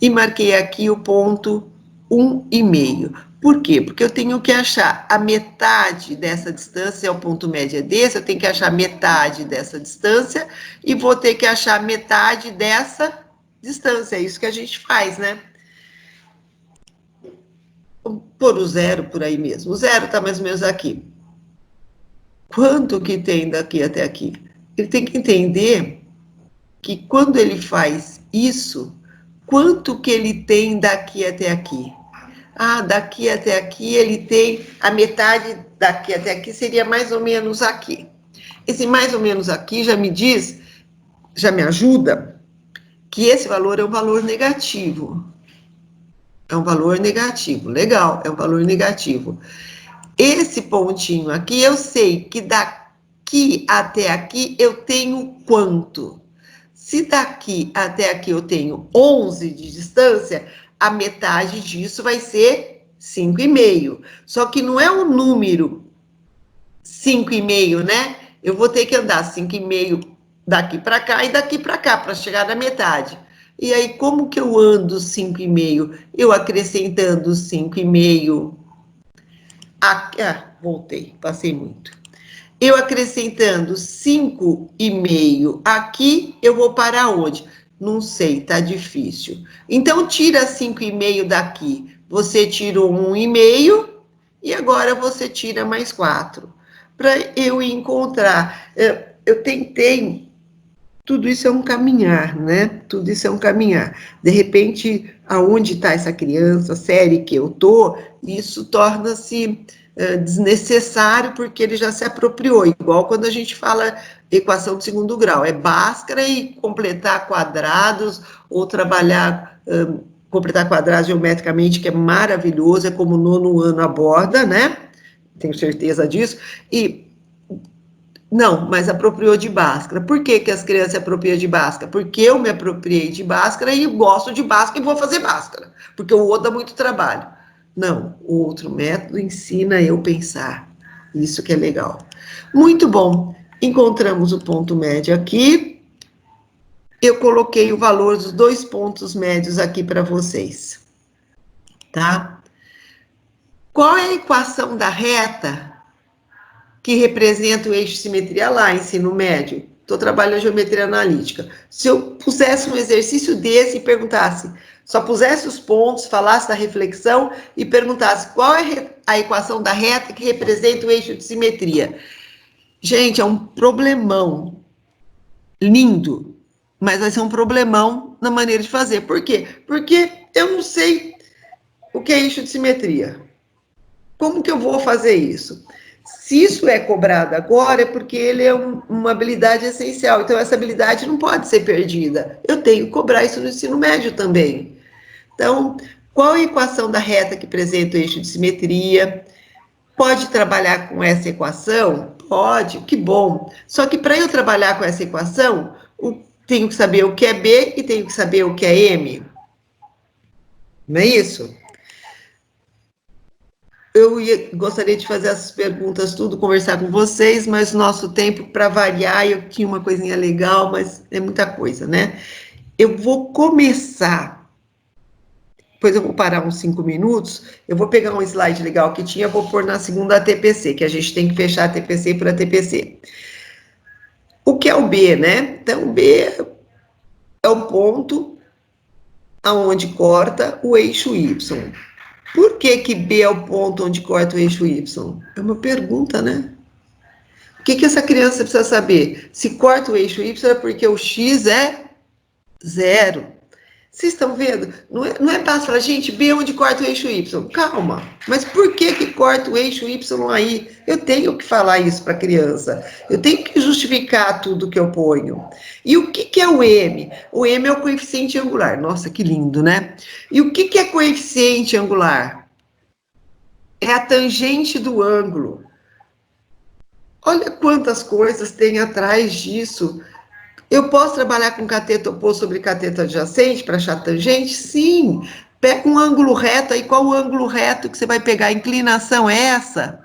e marquei aqui o ponto 1,5. Por quê? Porque eu tenho que achar a metade dessa distância, é o ponto médio desse, eu tenho que achar metade dessa distância e vou ter que achar metade dessa distância. É isso que a gente faz, né? Vou pôr o zero por aí mesmo. O zero está mais ou menos aqui. Quanto que tem daqui até aqui? Ele tem que entender que quando ele faz isso, quanto que ele tem daqui até aqui? Daqui até aqui ele tem a metade, daqui até aqui seria mais ou menos aqui. Esse mais ou menos aqui já me diz, já me ajuda, que esse valor é um valor negativo. É um valor negativo, legal, é um valor negativo. Esse pontinho aqui, eu sei que daqui até aqui eu tenho quanto? Se daqui até aqui eu tenho 11 de distância, a metade disso vai ser 5,5. Só que não é o número 5,5, né? Eu vou ter que andar 5,5 daqui para cá e daqui para cá, para chegar na metade. E aí, como que eu ando 5,5? Eu acrescentando 5,5 aqui, voltei, passei muito. Eu acrescentando 5,5 aqui, eu vou para onde? Não sei, tá difícil. Então, tira 5,5 daqui. Você tirou 1,5 e agora você tira mais 4. Para eu encontrar. Eu tentei. Tudo isso é um caminhar, né? Tudo isso é um caminhar. De repente, aonde está essa criança, a série que eu tô, isso torna-se desnecessário porque ele já se apropriou, igual quando a gente fala equação de segundo grau, é Bhaskara e completar quadrados ou trabalhar, completar quadrados geometricamente, que é maravilhoso, é como o 9º ano aborda, né? Tenho certeza disso, não, mas apropriou de Bhaskara. Por que que as crianças se apropriam de Bhaskara? Porque eu me apropriei de Bhaskara e gosto de Bhaskara e vou fazer Bhaskara, porque o outro dá muito trabalho. Não, o outro método ensina eu pensar. Isso que é legal. Muito bom. Encontramos o ponto médio aqui. Eu coloquei o valor dos 2 pontos médios aqui para vocês. Tá? Qual é a equação da reta que representa o eixo de simetria lá, ensino médio? Estou trabalhando geometria analítica. Se eu pusesse um exercício desse e perguntasse, só pusesse os pontos, falasse da reflexão e perguntasse qual é a equação da reta que representa o eixo de simetria. Gente, é um problemão lindo, mas vai ser um problemão na maneira de fazer. Por quê? Porque eu não sei o que é eixo de simetria. Como que eu vou fazer isso? Se isso é cobrado agora, é porque ele é uma habilidade essencial. Então, essa habilidade não pode ser perdida. Eu tenho que cobrar isso no ensino médio também. Então, qual a equação da reta que apresenta o eixo de simetria? Pode trabalhar com essa equação? Pode, que bom. Só que para eu trabalhar com essa equação, tenho que saber o que é B e tenho que saber o que é M. Não é isso? Gostaria de fazer essas perguntas tudo, conversar com vocês, mas nosso tempo, para variar, eu tinha uma coisinha legal, mas é muita coisa, né? Eu vou começar, depois eu vou parar uns 5 minutos, eu vou pegar um slide legal que tinha, vou pôr na segunda TPC, que a gente tem que fechar a TPC por TPC. O que é o B, né? Então, B é o ponto aonde corta o eixo Y. Por que que B é o ponto onde corta o eixo Y? É uma pergunta, né? O que que essa criança precisa saber? Se corta o eixo Y é porque o X é 0. Vocês estão vendo? Não é fácil falar, gente, B é onde corta o eixo Y. Calma, mas por que que corta o eixo Y aí? Eu tenho que falar isso para a criança. Eu tenho que justificar tudo que eu ponho. E o que que é o M? O M é o coeficiente angular. Nossa, que lindo, né? E o que que é coeficiente angular? É a tangente do ângulo. Olha quantas coisas tem atrás disso. Eu posso trabalhar com cateto oposto sobre cateto adjacente para achar tangente? Sim. Pega um ângulo reto aí. Qual o ângulo reto que você vai pegar? A inclinação é essa?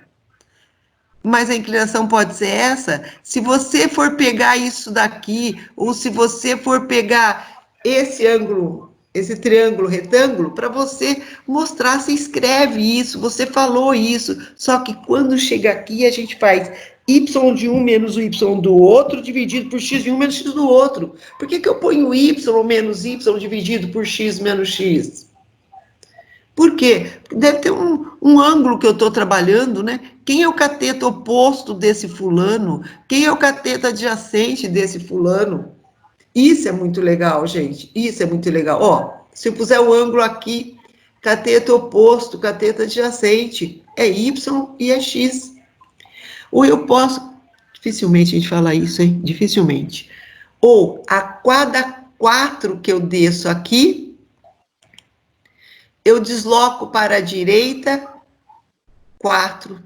Mas a inclinação pode ser essa? Se você for pegar isso daqui, ou se você for pegar esse ângulo, esse triângulo retângulo, para você mostrar, você escreve isso, você falou isso, só que quando chega aqui a gente faz y de um menos o y do outro dividido por x de um menos x do outro. Por que que eu ponho y menos y dividido por x menos x? Por quê? Deve ter um ângulo que eu estou trabalhando, né? Quem é o cateto oposto desse fulano? Quem é o cateto adjacente desse fulano? Isso é muito legal, gente. Isso é muito legal. Ó, se eu puser o ângulo aqui, cateto oposto, cateto adjacente, é y e é x. Ou eu posso, dificilmente a gente fala isso, hein? Dificilmente. Ou a cada 4 que eu desço aqui, eu desloco para a direita 4.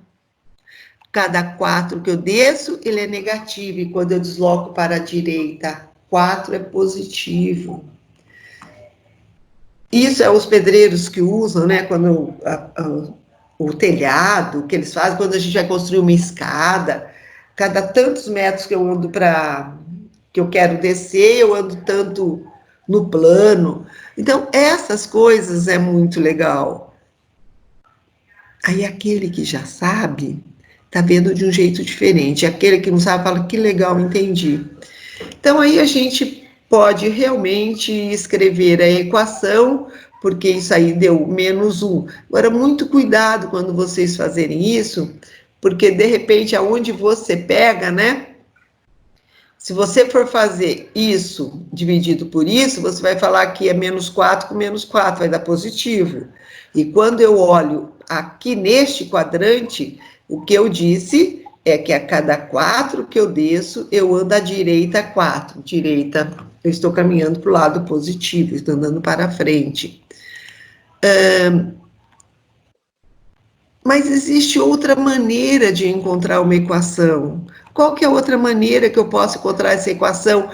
Cada 4 que eu desço, ele é negativo. E quando eu desloco para a direita 4 é positivo. Isso é os pedreiros que usam, né? Quando o telhado que eles fazem, quando a gente vai construir uma escada, cada tantos metros que eu ando que eu quero descer, eu ando tanto no plano. Então, essas coisas é muito legal. Aí aquele que já sabe, está vendo de um jeito diferente. Aquele que não sabe fala, que legal, entendi. Então, aí a gente pode realmente escrever a equação, porque isso aí deu -1. Agora, muito cuidado quando vocês fazerem isso, porque, de repente, aonde você pega, né? Se você for fazer isso dividido por isso, você vai falar que é -4 com -4, vai dar positivo. E quando eu olho aqui neste quadrante, o que eu disse é que a cada 4 que eu desço, eu ando à direita 4. Direita, eu estou caminhando para o lado positivo, estou andando para frente. Mas existe outra maneira de encontrar uma equação. Qual que é a outra maneira que eu posso encontrar essa equação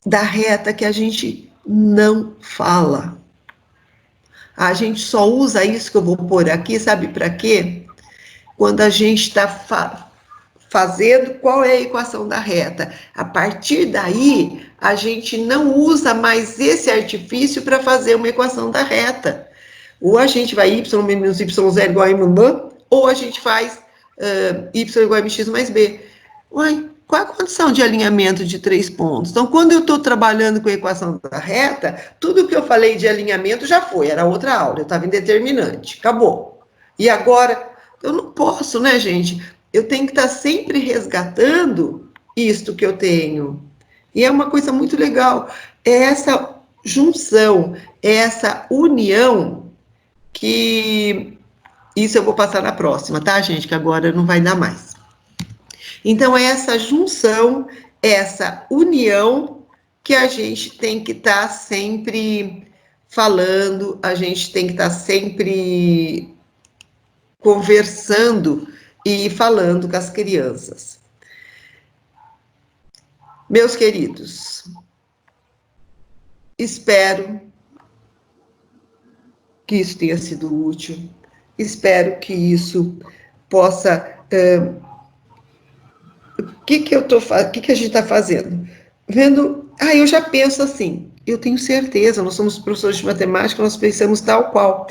da reta que a gente não fala? A gente só usa isso que eu vou pôr aqui, sabe para quê? Quando a gente está fazendo qual é a equação da reta. A partir daí, a gente não usa mais esse artifício para fazer uma equação da reta. Ou a gente vai y menos y0 igual a m, ou a gente faz y igual a mx mais b. Uai, qual a condição de alinhamento de 3 pontos? Então, quando eu estou trabalhando com a equação da reta, tudo que eu falei de alinhamento já foi, era outra aula, eu estava em determinante, acabou. E agora, eu não posso, né, gente? Eu tenho que estar sempre resgatando isto que eu tenho. E é uma coisa muito legal, é essa junção, é essa união que... Isso eu vou passar na próxima, tá, gente? Que agora não vai dar mais. Então, é essa junção, essa união que a gente tem que estar sempre falando, a gente tem que estar sempre conversando e falando com as crianças. Meus queridos, espero que isso tenha sido útil, espero que isso possa... O que a gente está fazendo? Vendo, eu já penso assim, eu tenho certeza, nós somos professores de matemática, nós pensamos tal qual.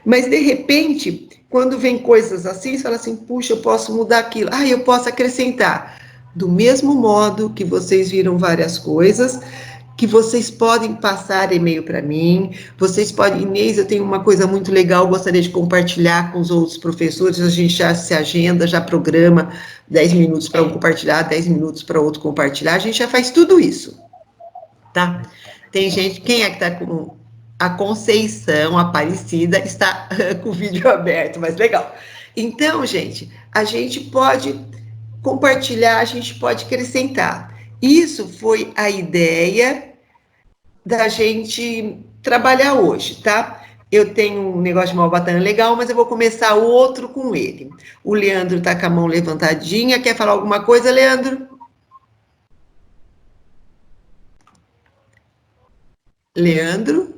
Mas, de repente, quando vem coisas assim, você fala assim, puxa, eu posso mudar aquilo, eu posso acrescentar. Do mesmo modo que vocês viram várias coisas, que vocês podem passar e-mail para mim, vocês podem, Inês, eu tenho uma coisa muito legal, gostaria de compartilhar com os outros professores, a gente já se agenda, já programa 10 minutos para um compartilhar, 10 minutos para outro compartilhar, a gente já faz tudo isso, tá? Tem gente, quem é que está com a Conceição Aparecida, está com o vídeo aberto, mas legal. Então, gente, a gente pode compartilhar, a gente pode acrescentar. Isso foi a ideia da gente trabalhar hoje, tá? Eu tenho um negócio de Malbatana legal, mas eu vou começar outro com ele. O Leandro está com a mão levantadinha. Quer falar alguma coisa, Leandro? Leandro?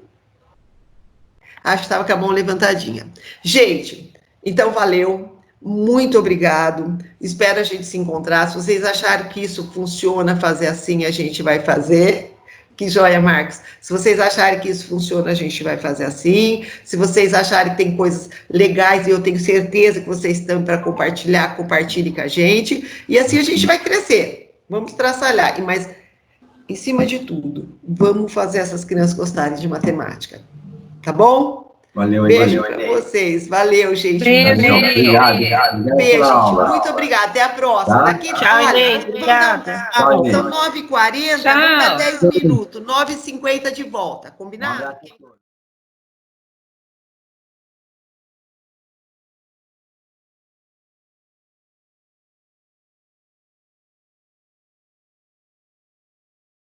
Acho que estava com a mão levantadinha. Gente, então valeu. Muito obrigado. Espero a gente se encontrar. Se vocês acharem que isso funciona, fazer assim, a gente vai fazer. Que joia, Marcos. Se vocês acharem que isso funciona, a gente vai fazer assim. Se vocês acharem que tem coisas legais, e eu tenho certeza que vocês estão para compartilhar, compartilhe com a gente. E assim a gente vai crescer. Vamos traçalhar. Mas, em cima de tudo, vamos fazer essas crianças gostarem de matemática. Tá bom? Valeu, beijo para vocês. Valeu, gente. Beijo. Obrigado. Beijo, gente. Muito obrigada. Até a próxima. Tá? Daqui, Tchau, Inês. Obrigada. Tchau, Inês. São 9h40, vamos dar 10 minutos. 9h50 de volta. Combinado?